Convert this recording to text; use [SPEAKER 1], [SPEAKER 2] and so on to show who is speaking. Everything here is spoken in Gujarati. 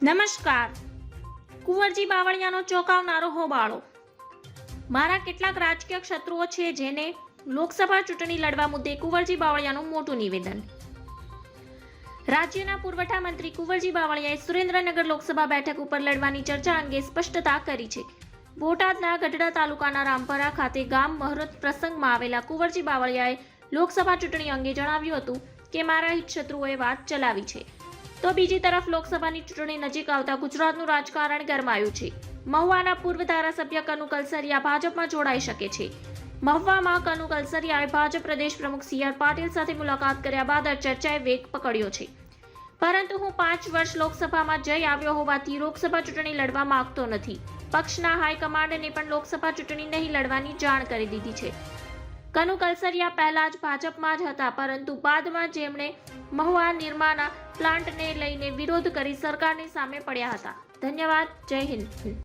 [SPEAKER 1] નમસ્કાર. કુંવરજી બાવળિયાનો ચોંકાવનારો હોબાળો. મારા કેટલાક રાજકીય શત્રુઓ છે જેને લોકસભા ચૂંટણી લડવા મુદ્દે કુંવરજી બાવળિયાનું મોટું નિવેદન. રાજ્યના પુરવઠા મંત્રી કુંવરજી બાવળિયાએ સુરેન્દ્રનગર લોકસભા બેઠક ઉપર લડવાની ચર્ચા અંગે સ્પષ્ટતા કરી છે. બોટાદના ગઢડા તાલુકાના રામપરા ખાતે ગામ મહરત પ્રસંગમાં આવેલા કુંવરજી બાવળિયાએ લોકસભા ચૂંટણી અંગે જણાવ્યું હતું કે મારા હિતશત્રુઓએ વાત ચલાવી છે. તો બીજી તરફ લોકસભાની ચૂંટણી નજીક આવતા ગુજરાતનું રાજકારણ ગરમાયું છે. મહુવાના પૂર્વ ધારાસભ્ય કનુ કલસરિયા ભાજપમાં જોડાઈ શકે છે. મહુવામાં કનુ કલસરિયાએ ભાજપ પ્રદેશ પ્રમુખ સી.આર. પાટીલ સાથે મુલાકાત કર્યા બાદ આ ચર્ચાએ વેગ પકડ્યો છે. પરંતુ હું 5 વર્ષ લોકસભામાં જઈ આવ્યો હોવાથી લોકસભા ચૂંટણી લડવા માંગતો નથી. પક્ષના હાઈકમાન્ડને પણ લોકસભા ચૂંટણી નહીં લડવાની જાણ કરી દીધી છે. કનુ કલસરિયા પહેલા જ ભાજપમાં જ હતા, પરંતુ બાદમાં જેમણે મહુવા નિર્માના પ્લાન્ટને લઈને વિરોધ કરી સરકારની સામે પડ્યા હતા. ધન્યવાદ. જય હિન્દ.